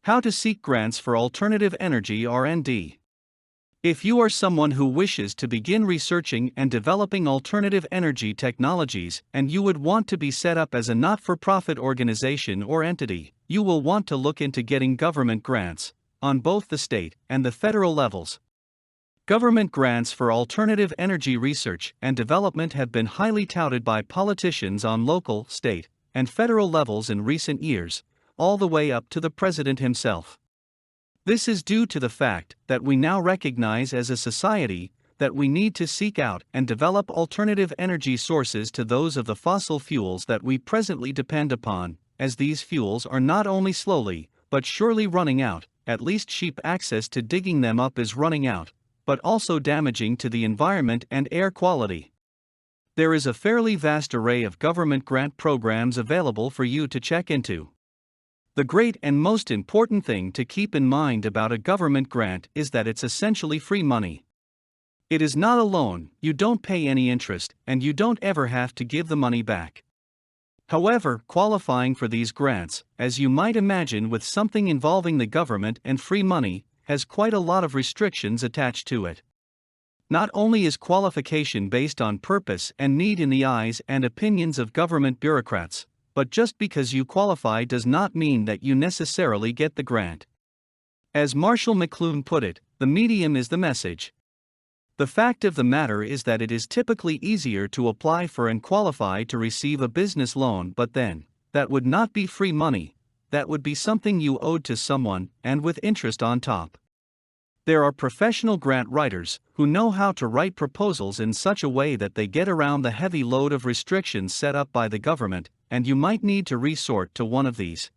How to seek grants for alternative energy R&D. If you are someone who wishes to begin researching and developing alternative energy technologies and you would want to be set up as a not-for-profit organization or entity, you will want to look into getting government grants, on both the state and the federal levels. Government grants for alternative energy research and development have been highly touted by politicians on local, state, and federal levels in recent years, all the way up to the president himself. This is due to the fact that we now recognize as a society that we need to seek out and develop alternative energy sources to those of the fossil fuels that we presently depend upon, as these fuels are not only slowly, but surely running out, at least cheap access to digging them up is running out, but also damaging to the environment and air quality. There is a fairly vast array of government grant programs available for you to check into. The great and most important thing to keep in mind about a government grant is that it's essentially free money. It is not a loan, you don't pay any interest, and you don't ever have to give the money back. However, qualifying for these grants, as you might imagine with something involving the government and free money, has quite a lot of restrictions attached to it. Not only is qualification based on purpose and need in the eyes and opinions of government bureaucrats, but just because you qualify does not mean that you necessarily get the grant. As Marshall McLuhan put it, the medium is the message. The fact of the matter is that it is typically easier to apply for and qualify to receive a business loan, but then, that would not be free money, that would be something you owed to someone, and with interest on top. There are professional grant writers who know how to write proposals in such a way that they get around the heavy load of restrictions set up by the government, and you might need to resort to one of these.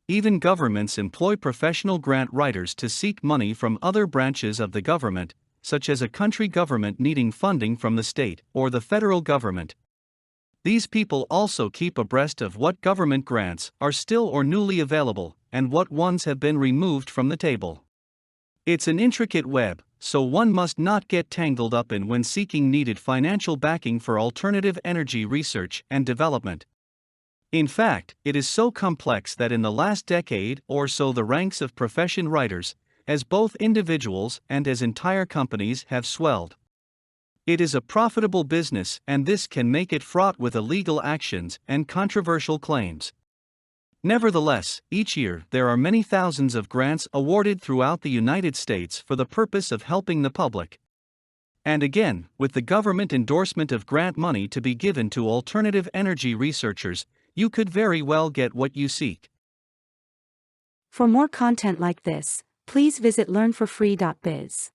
Even governments employ professional grant writers to seek money from other branches of the government, such as a country government needing funding from the state or the federal government. These people also keep abreast of what government grants are still or newly available, and what ones have been removed from the table. It's an intricate web, so one must not get tangled up in when seeking needed financial backing for alternative energy research and development. In fact, it is so complex that in the last decade or so the ranks of profession writers, as both individuals and as entire companies, have swelled. It is a profitable business, and this can make it fraught with illegal actions and controversial claims. Nevertheless, each year there are many thousands of grants awarded throughout the United States for the purpose of helping the public. And again, with the government endorsement of grant money to be given to alternative energy researchers, you could very well get what you seek. For more content like this, please visit learnforfree.biz.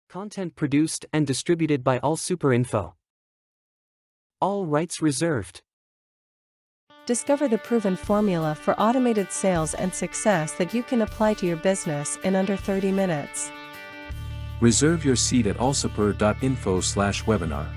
Content produced and distributed by AllSuperInfo. All rights reserved. Discover the proven formula for automated sales and success that you can apply to your business in under 30 minutes. Reserve your seat at allsuper.info/webinar.